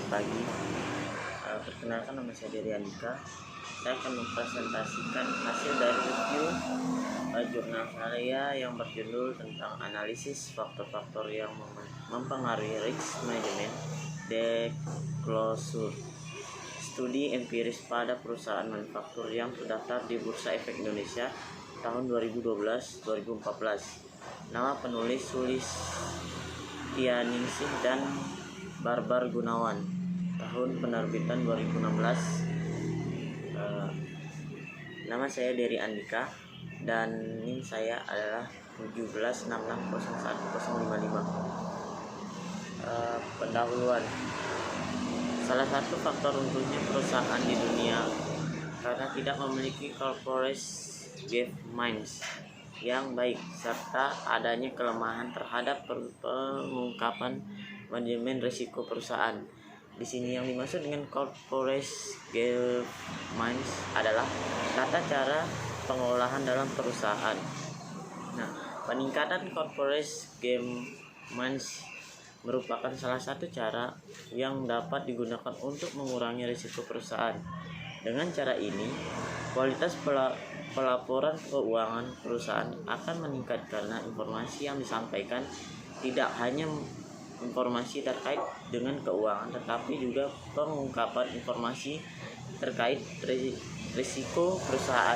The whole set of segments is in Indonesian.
pagi. Perkenalkan, nama saya Dery Andika. Saya akan mempresentasikan hasil dari review jurnal karya yang berjudul tentang analisis faktor-faktor yang mempengaruhi risk management disclosure, studi empiris pada perusahaan manufaktur yang terdaftar di Bursa Efek Indonesia tahun 2012-2014. Nama penulis Sulistianingsih dan Barbar Gunawan. Tahun penerbitan 2016. Nama saya Dery Andika dan NIM saya adalah 1766010055. Pendahuluan. Salah satu faktor runtuhnya perusahaan di dunia karena tidak memiliki corporate governance yang baik serta adanya kelemahan terhadap pengungkapan manajemen risiko perusahaan. Di sini yang dimaksud dengan corporate governance adalah tata cara pengolahan dalam perusahaan. Nah, peningkatan corporate governance merupakan salah satu cara yang dapat digunakan untuk mengurangi risiko perusahaan. Dengan cara ini, kualitas pelaporan keuangan perusahaan akan meningkat karena informasi yang disampaikan tidak hanya informasi terkait dengan keuangan, tetapi juga pengungkapan informasi terkait risiko perusahaan.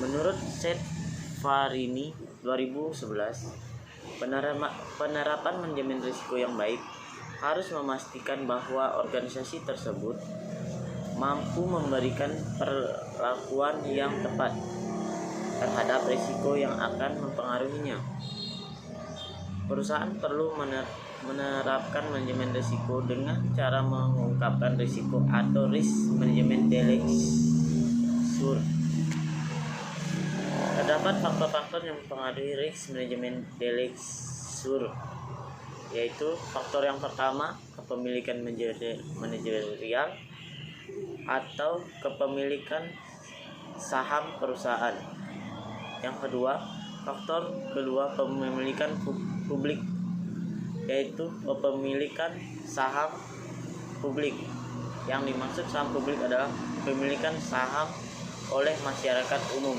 Menurut Seth Farini 2011, penerapan manajemen risiko yang baik harus memastikan bahwa organisasi tersebut mampu memberikan perlakuan yang tepat terhadap risiko yang akan mempengaruhinya. Perusahaan perlu menerapkan manajemen risiko dengan cara mengungkapkan risiko atau risk management disclosure. Terdapat faktor-faktor yang mempengaruhi risk management disclosure, yaitu faktor yang pertama, kepemilikan manajerial atau kepemilikan saham perusahaan. Yang kedua, faktor kedua, kepemilikan publik, yaitu kepemilikan saham publik. Yang dimaksud saham publik adalah kepemilikan saham oleh masyarakat umum.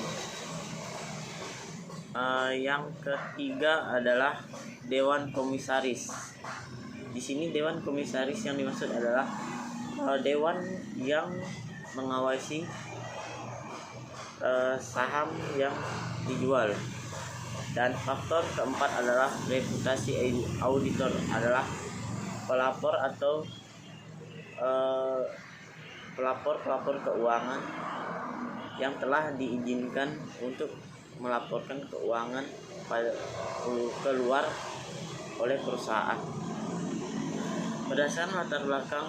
Yang ketiga adalah dewan komisaris. Di sini dewan komisaris yang dimaksud adalah dewan yang mengawasi saham yang dijual. Dan faktor keempat adalah reputasi auditor, adalah pelapor atau pelapor keuangan yang telah diizinkan untuk melaporkan keuangan keluar oleh perusahaan. Berdasarkan latar belakang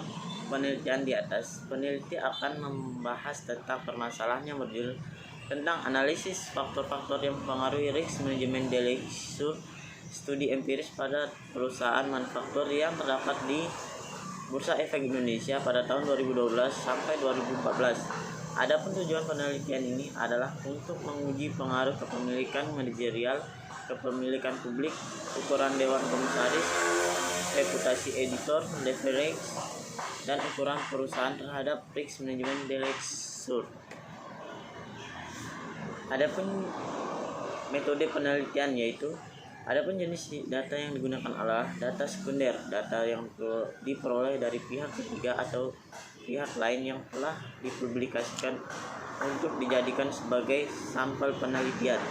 penelitian di atas, peneliti akan membahas tentang permasalahan yang berjudul tentang analisis faktor-faktor yang mempengaruhi risk management disclosure, studi empiris pada perusahaan manufaktur yang terdapat di Bursa Efek Indonesia pada tahun 2012 sampai 2014. Adapun tujuan penelitian ini adalah untuk menguji pengaruh kepemilikan manajerial, kepemilikan publik, ukuran dewan komisaris, reputasi editor, leverage, dan ukuran perusahaan terhadap risk management disclosure. Adapun metode penelitian adapun jenis data yang digunakan adalah data sekunder, data yang diperoleh dari pihak ketiga atau pihak lain yang telah dipublikasikan untuk dijadikan sebagai sampel penelitian.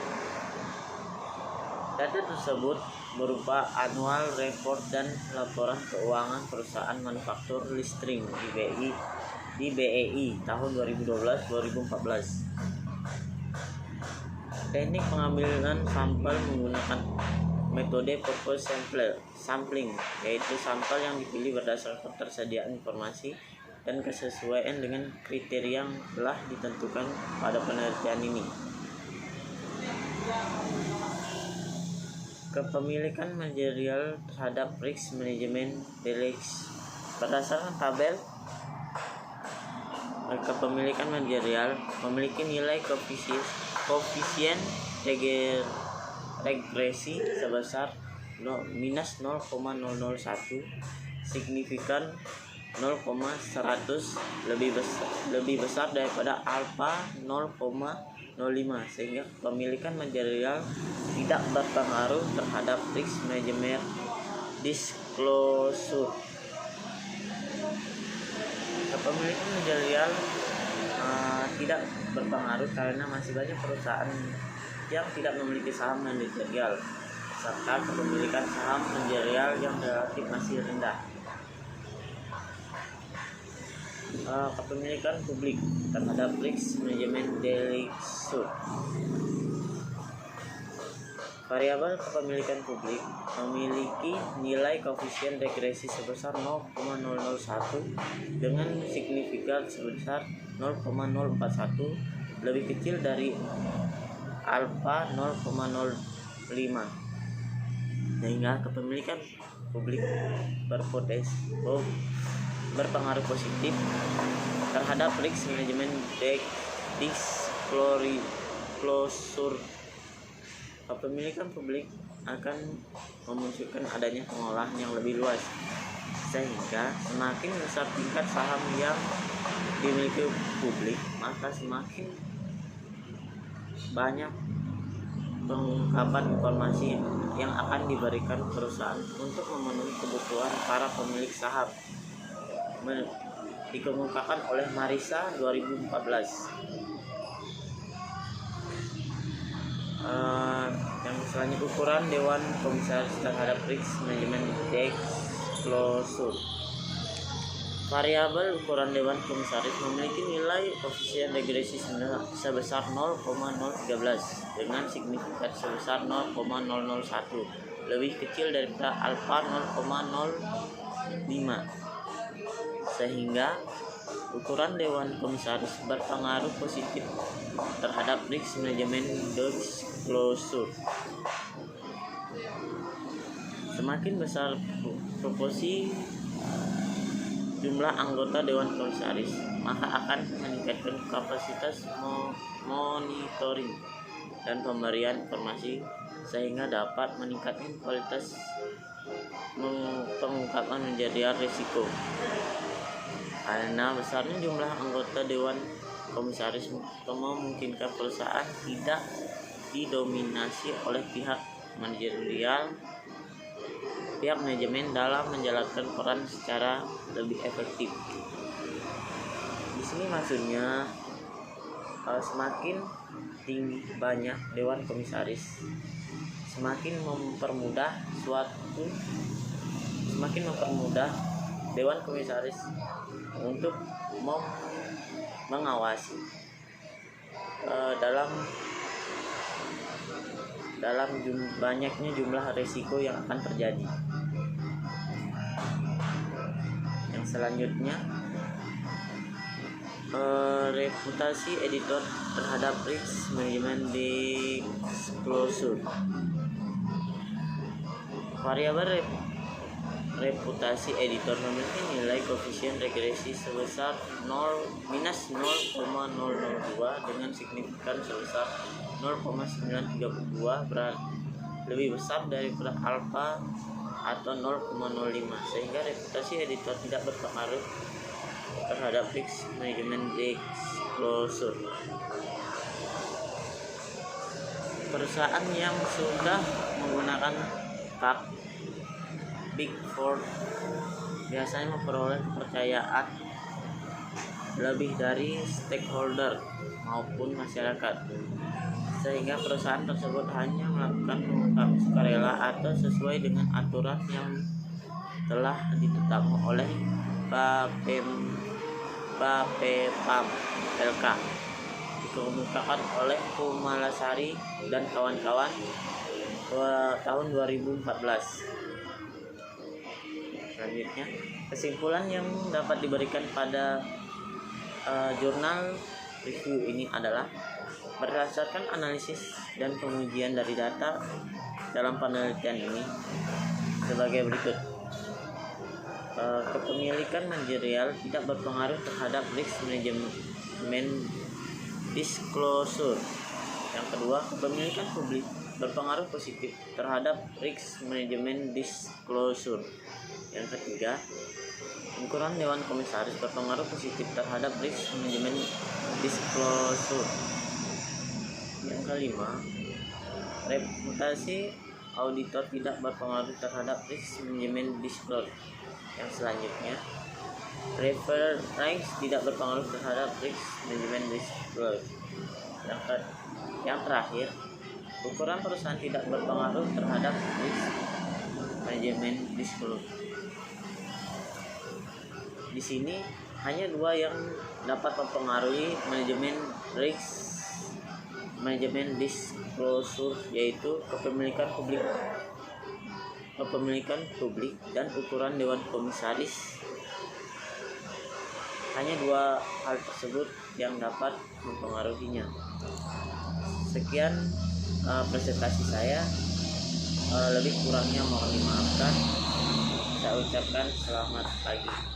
Data tersebut berupa annual report dan laporan keuangan perusahaan manufaktur listrik di BEI tahun 2012-2014. Teknik pengambilan sampel menggunakan metode purpose sampling, yaitu sampel yang dipilih berdasarkan ketersediaan informasi dan kesesuaian dengan kriteria yang telah ditentukan pada penelitian ini. Kepemilikan manajerial terhadap risk management disclosure. Berdasarkan tabel, kepemilikan manajerial memiliki nilai koefisien regresi sebesar minus 0,001, signifikan 0,100 lebih besar daripada alfa 0,05, sehingga kepemilikan material tidak berpengaruh terhadap risk management disclosure. Kepemilikan material tidak berpengaruh karena masih banyak perusahaan yang tidak memiliki saham manajerial, serta kepemilikan saham manajerial yang relatif masih rendah. Kepemilikan publik terhadap risk management disclosure. Variabel kepemilikan publik memiliki nilai koefisien regresi sebesar 0,001 dengan signifikan sebesar 0,041, lebih kecil dari alfa 0,05, sehingga kepemilikan publik berpengaruh positif terhadap risk management disclosure. Kepemilikan publik akan memunculkan adanya pengolahan yang lebih luas, sehingga semakin besar tingkat saham yang dimiliki publik, maka semakin banyak pengungkapan informasi yang akan diberikan perusahaan untuk memenuhi kebutuhan para pemilik saham. Dikemukakan oleh Marisa 2014. Yang selanjutnya, ukuran Dewan Komisaris terhadap risk management disclosure. Variabel ukuran Dewan Komisaris memiliki nilai koefisien regresi sebesar 0,013 dengan signifikan sebesar 0,001, lebih kecil daripada alfa 0,05, sehingga ukuran Dewan Komisaris berpengaruh positif terhadap risk management disclosure. Semakin besar proporsi jumlah anggota Dewan Komisaris, maka akan meningkatkan kapasitas monitoring dan pemberian informasi, sehingga dapat meningkatkan kualitas pengungkapan menjadi risiko. Karena besarnya jumlah anggota Dewan Komisaris memungkinkan perusahaan tidak didominasi oleh pihak manajemen dalam menjalankan peran secara lebih efektif. Di sini maksudnya semakin tinggi banyak Dewan Komisaris, semakin mempermudah Dewan Komisaris untuk mengawasi dalam banyaknya jumlah risiko yang akan terjadi. Yang selanjutnya, reputasi editor terhadap risk management disclosure. Variabel reputasi editor memiliki nilai koefisien regresi sebesar -0,002 dengan signifikan sebesar 0,932, lebih besar daripada alfa atau 0,05, sehingga reputasi editor tidak berpengaruh terhadap risk management disclosure. Perusahaan yang sudah menggunakan Big Four biasanya memperoleh kepercayaan lebih dari stakeholder maupun masyarakat, sehingga perusahaan tersebut hanya melakukan pengungkapan sukarela atau sesuai dengan aturan yang telah ditetapkan oleh Bapepam LK. Dikemukakan oleh Kumalasari dan kawan-kawan tahun 2014. Selanjutnya, kesimpulan yang dapat diberikan pada jurnal review ini adalah berdasarkan analisis dan pengujian dari data dalam penelitian ini sebagai berikut. Kepemilikan manajerial tidak berpengaruh terhadap risk management disclosure. Yang kedua, kepemilikan publik berpengaruh positif terhadap risk management disclosure. Yang ketiga, Ukuran Dewan Komisaris berpengaruh positif terhadap risk manajemen disclosure. Yang kelima, reputasi auditor tidak berpengaruh terhadap risk manajemen disclosure. Yang selanjutnya, preference tidak berpengaruh terhadap risk manajemen disclosure. Yang terakhir, ukuran perusahaan tidak berpengaruh terhadap risk manajemen disclosure. Di sini hanya dua yang dapat mempengaruhi manajemen risk manajemen disclosure, yaitu kepemilikan publik dan ukuran Dewan Komisaris. Hanya dua hal tersebut yang dapat mempengaruhinya. Sekian presentasi saya, lebih kurangnya mohon dimaafkan. Saya ucapkan selamat pagi.